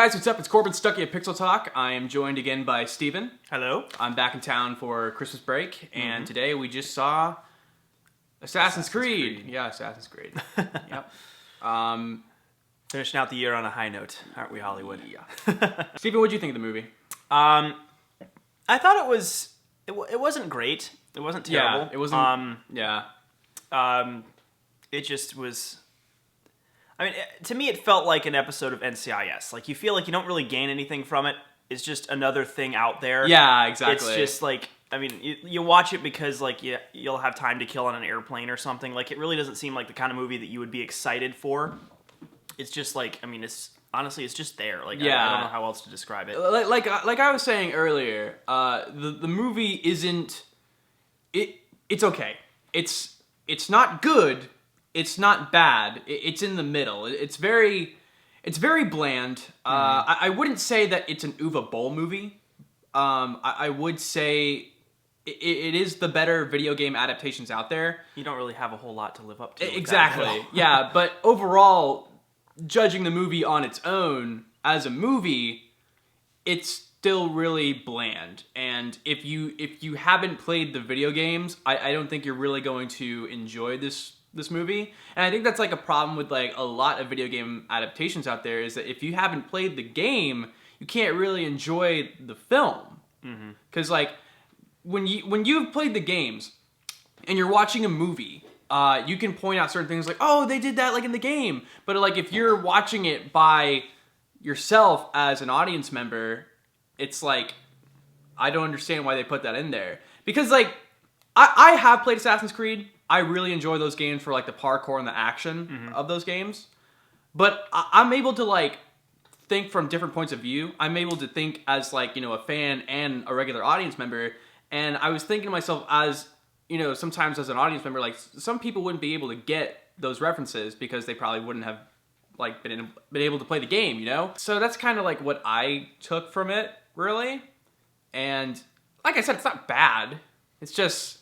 guys, what's up? It's Corbin Stuckey at Pixel Talk. I am joined again by Steven. Hello. I'm back in town for Christmas break, and today we just saw Assassin's Creed. Yeah, Assassin's Creed. Yep. Finishing out the year on a high note, aren't we, Hollywood? Yeah. Steven, what did you think of the movie? I thought it wasn't great. It wasn't terrible. Yeah, it wasn't. It just was. I mean, to me, it felt like an episode of NCIS. Like, you feel like you don't really gain anything from it. It's just another thing out there. Yeah, exactly. It's just like, I mean, you watch it because, like, you'll have time to kill on an airplane or something. Like, it really doesn't seem like the kind of movie that you would be excited for. It's just like, I mean, it's just there. Like, yeah. I don't know how else to describe it. Like I was saying earlier, the movie isn't. It's okay. It's not good. It's not bad. It's in the middle. It's very bland. I wouldn't say that it's an Uwe Boll movie. I would say it is the better video game adaptations out there. You don't really have a whole lot to live up to. Exactly. Yeah, but overall, judging the movie on its own as a movie, it's still really bland. And if you haven't played the video games, I don't think you're really going to enjoy this movie. And I think that's like a problem with like a lot of video game adaptations out there, is that if you haven't played the game, you can't really enjoy the film. Because like when you've played the games and you're watching a movie, you can point out certain things like, oh, they did that like in the game. But like if you're watching it by yourself as an audience member, it's like, I don't understand why they put that in there. Because like I have played Assassin's Creed. I really enjoy those games for like the parkour and the action of those games. But I'm able to like think from different points of view. I'm able to think as like, you know, a fan and a regular audience member. And I was thinking to myself, as, you know, sometimes as an audience member, like some people wouldn't be able to get those references because they probably wouldn't have like been able to play the game, you know? So that's kind of like what I took from it, really. And like I said, it's not bad. It's just,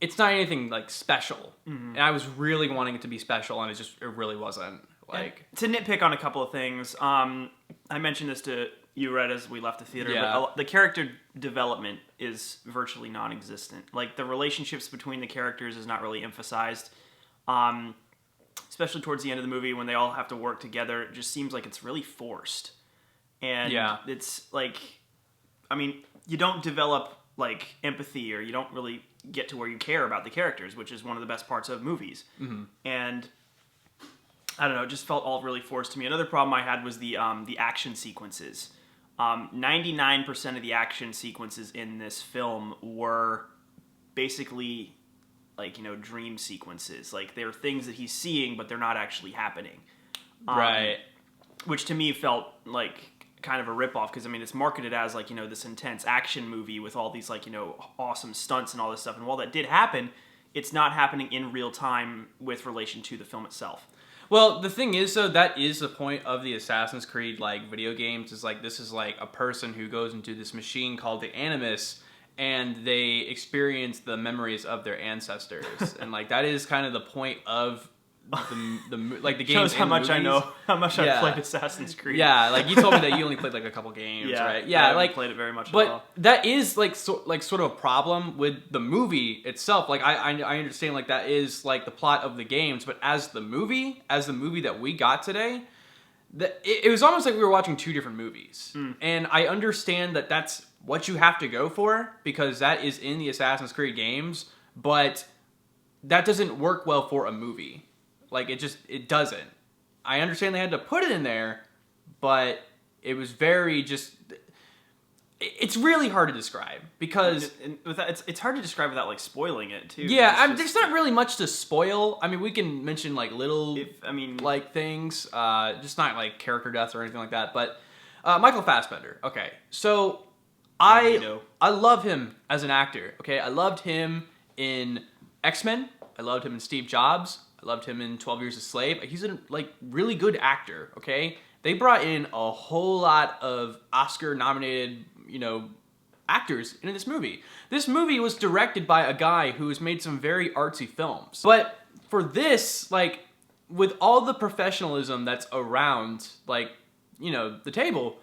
it's not anything like special. And I was really wanting it to be special, and it really wasn't. Like, to nitpick on a couple of things, I mentioned this to you right as we left the theater, but the character development is virtually non-existent. Like, the relationships between the characters is not really emphasized. Especially towards the end of the movie when they all have to work together, it just seems like it's really forced. And it's like, I mean, you don't develop like empathy, or you don't really get to where you care about the characters, which is one of the best parts of movies. And I don't know, it just felt all really forced to me. Another problem I had was the action sequences. 99% of the action sequences in this film were basically like, you know, dream sequences. Like, they're things that he's seeing, but they're not actually happening. right. Which to me felt like kind of a ripoff, because I mean, it's marketed as like, you know, this intense action movie with all these like, you know, awesome stunts and all this stuff. And while that did happen, it's not happening in real time with relation to the film itself. Well, the thing is, though, that is the point of the Assassin's Creed like video games. Is like, this is like a person who goes into this machine called the Animus, and they experience the memories of their ancestors, and like that is kind of the point of the like the game. Shows how much I know, how much I've played Assassin's Creed. Yeah, like you told me that you only played like a couple games, right? Yeah, I haven't like played it very much. But at all. that is like sort of a problem with the movie itself. Like I understand like that is like the plot of the games, but as the movie that we got today, it was almost like we were watching two different movies. And I understand that that's what you have to go for, because that is in the Assassin's Creed games, but that doesn't work well for a movie. Like, it doesn't. I understand they had to put it in there, but it was very just... It's really hard to describe, because... It's hard to describe without, like, spoiling it, too. Yeah, there's not really much to spoil. I mean, we can mention, like, little, like, things. Just not, like, character deaths or anything like that. But Michael Fassbender. Okay, so I love him as an actor, okay? I loved him in X-Men. I loved him in Steve Jobs. I loved him in 12 Years a Slave. He's a like really good actor, okay? They brought in a whole lot of Oscar-nominated, you know, actors into this movie. This movie was directed by a guy who has made some very artsy films. But for this, like, with all the professionalism that's around, like, the table.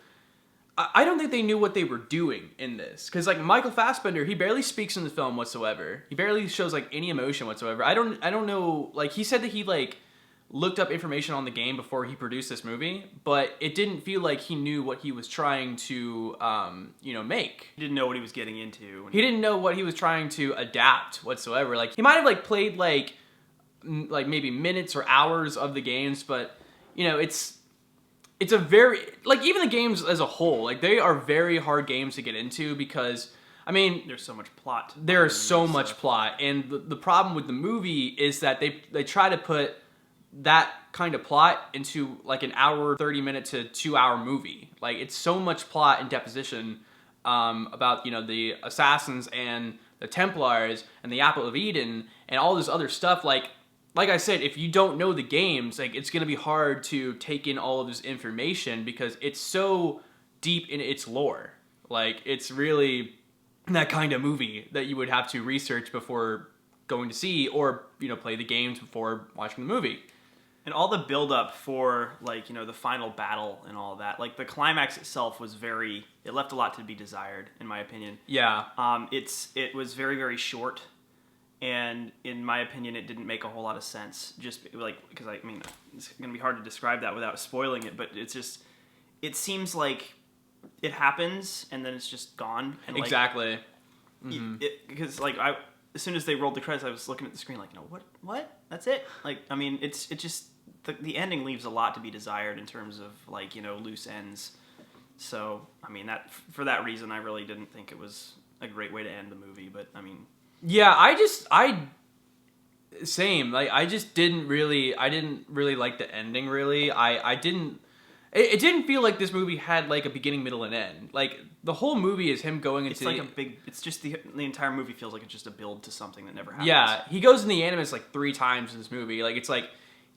I don't think they knew what they were doing in this, because like Michael Fassbender, he barely speaks in the film whatsoever. He barely shows like any emotion whatsoever. I don't know. Like he said that he like looked up information on the game before he produced this movie, but it didn't feel like he knew what he was trying to make. He didn't know what he was getting into. He didn't know what he was trying to adapt whatsoever. Like he might have like played like maybe minutes or hours of the games, but it's a very, like, even the games as a whole, like, they are very hard games to get into because, I mean... There's so much plot. There's so much plot, and the problem with the movie is that they try to put that kind of plot into, like, an hour, 30-minute to 2-hour movie. Like, it's so much plot and deposition about, the Assassins and the Templars and the Apple of Eden and all this other stuff, like I said, if you don't know the games, like it's gonna be hard to take in all of this information because it's so deep in its lore. Like it's really that kind of movie that you would have to research before going to see, or play the games before watching the movie. And all the build up for the final battle and all of that, like the climax itself was it left a lot to be desired, in my opinion. Yeah. It was very, very short. And in my opinion, it didn't make a whole lot of sense. Just because I mean, it's going to be hard to describe that without spoiling it. But it seems like it happens and then it's just gone. And exactly. Because as soon as they rolled the credits, I was looking at the screen like, what? That's it? Like, I mean, it just the ending leaves a lot to be desired in terms of loose ends. So I mean for that reason, I really didn't think it was a great way to end the movie. But I mean. Yeah, same. Like, I didn't really like the ending, really. It didn't feel like this movie had, like, a beginning, middle, and end. Like, the whole movie is him going into... It's just the entire movie feels like it's just a build to something that never happens. Yeah, he goes in the Animus, like, 3 times in this movie. Like, it's like,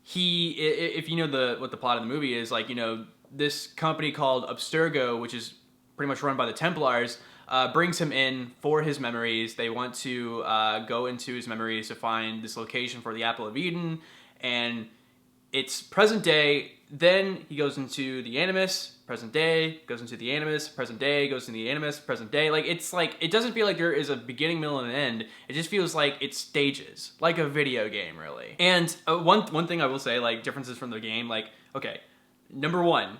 if you know what the plot of the movie is, like, this company called Abstergo, which is pretty much run by the Templars... brings him in for his memories. They want to go into his memories to find this location for the Apple of Eden, and it's present day. Then he goes into the Animus, present day, goes into the Animus, present day, goes into the Animus, present day. Like, it's like, it doesn't feel like there is a beginning, middle, and an end. It just feels like it's stages, like a video game, really. And one thing I will say, like, differences from the game, like, okay, number 1,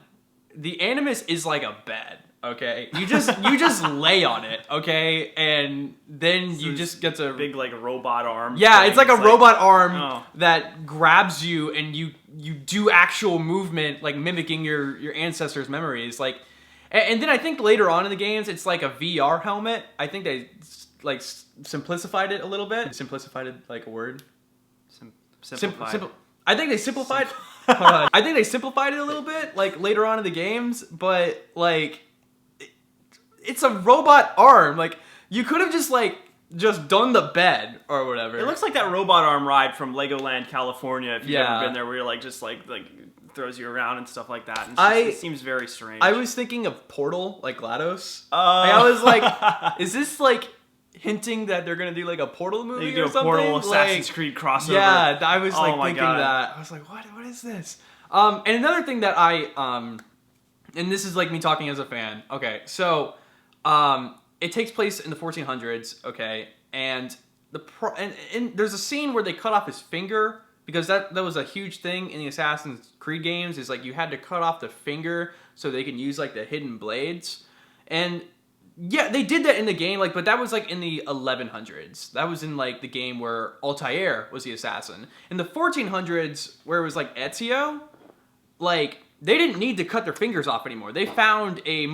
the Animus is like a bed. Okay, you just lay on it, okay, and then you just get to big robot arm. Yeah, it's like a robot arm that grabs you, and you do actual movement, like mimicking your ancestors' memories, like, and then I think later on in the games it's like a VR helmet. I think they like simplified it a little bit. Simplified it like a word. I think they simplified. I think they simplified it a little bit, like later on in the games, but like. It's a robot arm. Like, you could have just done the bed or whatever. It looks like that robot arm ride from Legoland, California, if you've ever been there, where you're just throws you around and stuff like that. And it seems very strange. I was thinking of Portal, like GLaDOS. I was like, is this hinting that they're gonna do a Portal movie or something? Portal Assassin's Creed crossover. Yeah, I was thinking that. I was like, what is this? And another thing that and this is me talking as a fan. Okay, so. It takes place in the 1400s, okay, and there's a scene where they cut off his finger, because that was a huge thing in the Assassin's Creed games, is you had to cut off the finger so they can use the hidden blades, and yeah, they did that in the game, but that was in the 1100s. That was in the game where Altair was the assassin. In the 1400s, where it was Ezio, they didn't need to cut their fingers off anymore. They found a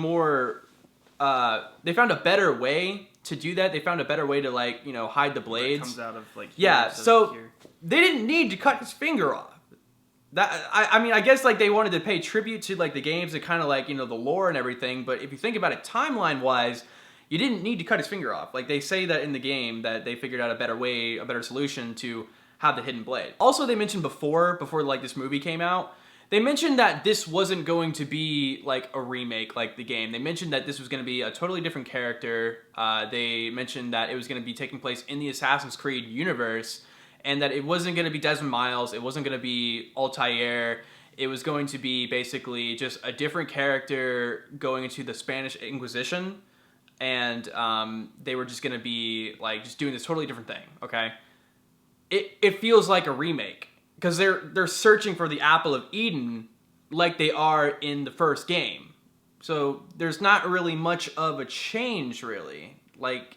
better way to do that. They found a better way to hide the blades. It comes out of yeah, so they didn't need to cut his finger off. That I mean, I guess they wanted to pay tribute to the games and kind of the lore and everything. But if you think about it timeline wise, you didn't need to cut his finger off. They say that in the game that they figured out a better way, a better solution to have the hidden blade. Also, they mentioned before this movie came out. They mentioned that this wasn't going to be a remake like the game. They mentioned that this was going to be a totally different character. They mentioned that it was going to be taking place in the Assassin's Creed universe, and that it wasn't going to be Desmond Miles. It wasn't going to be Altair. It was going to be basically just a different character going into the Spanish Inquisition, and they were just going to be like just doing this totally different thing. Okay, it feels like a remake because they're searching for the Apple of Eden like they are in the first game. So there's not really much of a change, really. Like,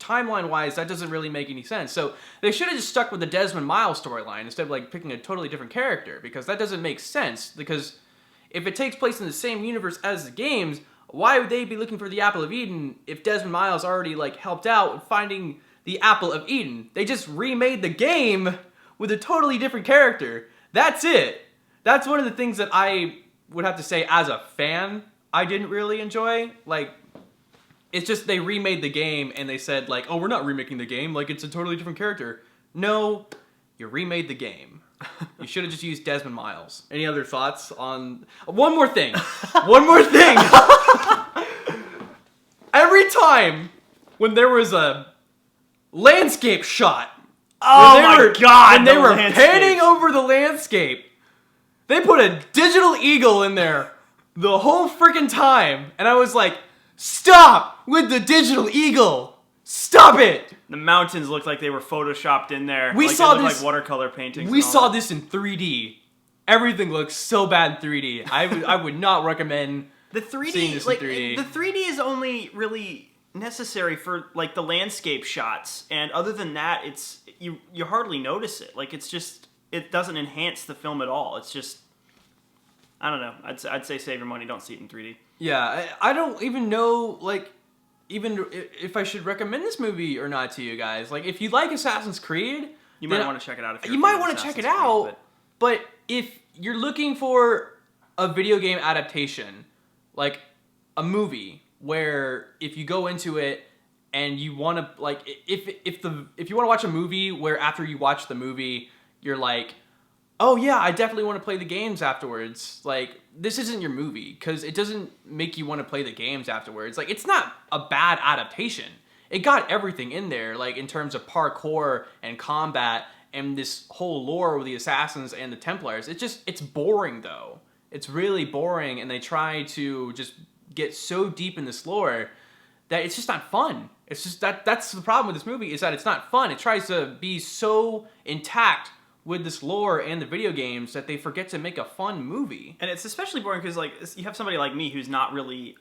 timeline-wise, that doesn't really make any sense. So they should have just stuck with the Desmond Miles storyline instead of, like, picking a totally different character, because that doesn't make sense. Because if it takes place in the same universe as the games, why would they be looking for the Apple of Eden if Desmond Miles already, like, helped out with finding the Apple of Eden? They just remade the game with a totally different character. That's it. That's one of the things that I would have to say as a fan I didn't really enjoy. Like, it's just they remade the game and they said, like, oh, we're not remaking the game. Like, it's a totally different character. No, you remade the game. You should have just used Desmond Miles. Any other thoughts on... One more thing. One more thing. Every time when there was a landscape shot... Oh my God! When they were panning over the landscape, they put a digital eagle in there the whole freaking time. And I was like... Stop with the digital eagle! Stop it! The mountains looked like they were photoshopped in there. We like saw they looked this like watercolor paintings. We saw this in 3D. Everything looks so bad in 3D. I would not recommend the 3D. Seeing this like in 3D. the 3D is only really necessary for like the landscape shots, and other than that, it's you hardly notice it. Like it doesn't enhance the film at all. It's just I don't know. I'd say save your money. Don't see it in 3D. Yeah, I don't even know, like, even if I should recommend this movie or not to you guys. Like, if you like Assassin's Creed... You might want to check it out. You might want to check it out, but if you're looking for a video game adaptation, like a movie, where if you go into it and you want to, like, if you want to watch a movie where after you watch the movie, you're like... Oh yeah, I definitely want to play the games afterwards. Like, this isn't your movie, because it doesn't make you want to play the games afterwards. Like, it's not a bad adaptation. It got everything in there, like, in terms of parkour and combat and this whole lore with the Assassins and the Templars. It's boring, though. It's really boring, and they try to just get so deep in this lore that it's just not fun. It's just that's the problem with this movie, is that it's not fun. It tries to be so intact with this lore and the video games that they forget to make a fun movie. And it's especially boring because, like, you have somebody like me who's not really,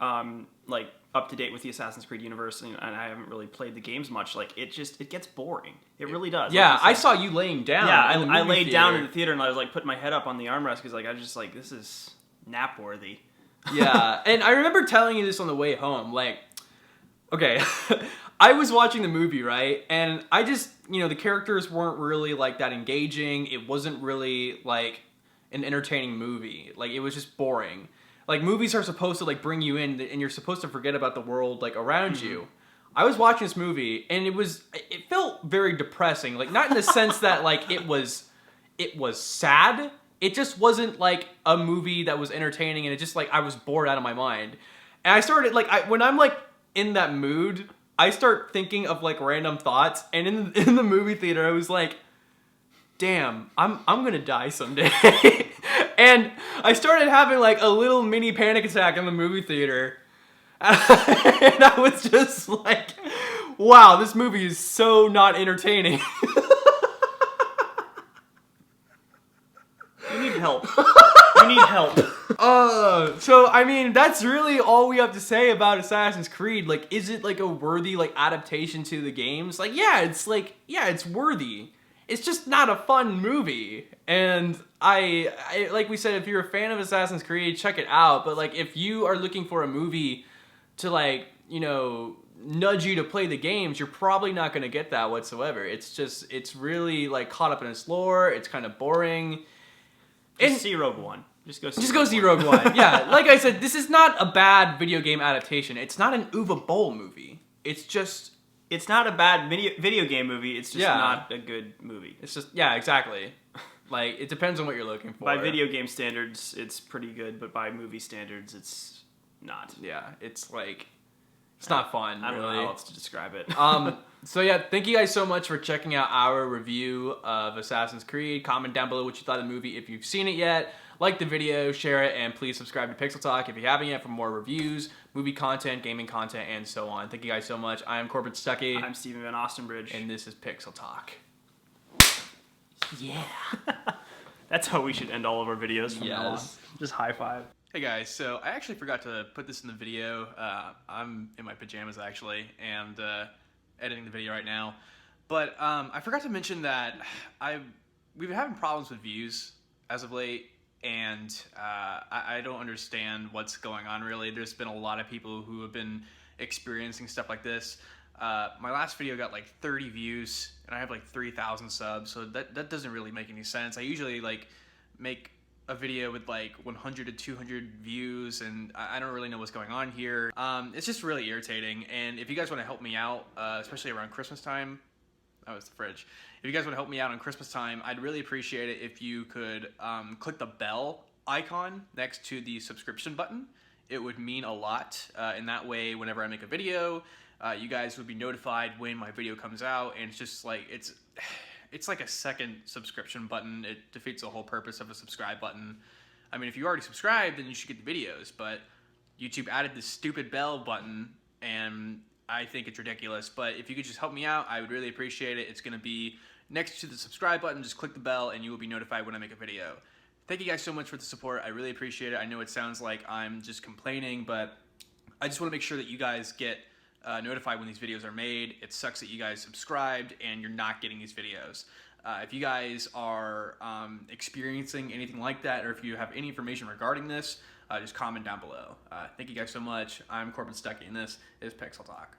like, up to date with the Assassin's Creed universe, and I haven't really played the games much. Like, it gets boring. It really does. Yeah, like I saw you laying down. Yeah, I theater. laid down in the theater, and I was, like, putting my head up on the armrest because, like, I was just like, this is nap-worthy. Yeah, and I remember telling you this on the way home. Like, okay, I was watching the movie, right? And I just, the characters weren't really, like, that engaging. It wasn't really, like, an entertaining movie. Like, it was just boring. Like, movies are supposed to, like, bring you in, and you're supposed to forget about the world, like, around you. I was watching this movie, and it felt very depressing. Like, not in the sense that, like, it was sad. It just wasn't, like, a movie that was entertaining, and it just, like, I was bored out of my mind. And I started, like, when I'm, like, in that mood, I start thinking of, like, random thoughts, and in the movie theater, I was like, damn, I'm gonna die someday. And I started having, like, a little mini panic attack in the movie theater. And I was just like, wow, this movie is so not entertaining. You need help. You need help. So, I mean, that's really all we have to say about Assassin's Creed. Like, is it, like, a worthy, like, adaptation to the games? Like, yeah, it's worthy. It's just not a fun movie. And I like we said, if you're a fan of Assassin's Creed, check it out. But, like, if you are looking for a movie to, like, nudge you to play the games, you're probably not going to get that whatsoever. It's really, like, caught up in its lore. It's kind of boring. Just see Rogue One. Just go see Rogue One. Yeah, like I said, this is not a bad video game adaptation. It's not an Uwe Boll movie. It's not a bad video game movie. It's just not a good movie. It's just, yeah, exactly. Like, it depends on what you're looking for. By video game standards, it's pretty good, but by movie standards, it's not. Yeah, it's like, it's not fun. I don't know how else to describe it. So yeah, thank you guys so much for checking out our review of Assassin's Creed. Comment down below what you thought of the movie if you've seen it yet. like the video, share it, and please subscribe to Pixel Talk if you haven't yet for more reviews, movie content, gaming content, and so on. Thank you guys so much. I am Corbett Stuckey. I'm Stephen Van Ostenbridge. And this is Pixel Talk. Yeah. That's how we should end all of our videos from now on. Just high five. Hey guys, so I actually forgot to put this in the video. I'm in my pajamas actually, and editing the video right now. But I forgot to mention that we've been having problems with views as of late, and I don't understand what's going on really. There's been a lot of people who have been experiencing stuff like this. My last video got like 30 views, and I have like 3,000 subs, so that doesn't really make any sense. I usually like make a video with like 100 to 200 views, and I don't really know what's going on here. It's just really irritating, and if you guys want to help me out, especially around Christmas time, that was the fridge. If you guys want to help me out on Christmas time, I'd really appreciate it if you could click the bell icon next to the subscription button. It would mean a lot, and that way whenever I make a video, you guys would be notified when my video comes out, and it's just like, it's like a second subscription button. It defeats the whole purpose of a subscribe button. I mean, if you already subscribed, then you should get the videos, but YouTube added this stupid bell button, and I think it's ridiculous. But if you could just help me out, I would really appreciate it. It's going to be next to the subscribe button. Just click the bell, and you will be notified when I make a video. Thank you guys so much for the support. I really appreciate it. I know it sounds like I'm just complaining, but I just want to make sure that you guys get notified when these videos are made. It sucks that you guys subscribed and you're not getting these videos. If you guys are experiencing anything like that, or if you have any information regarding this, just comment down below. Thank you guys so much. I'm Corbin Stuckey, and this is Pixel Talk.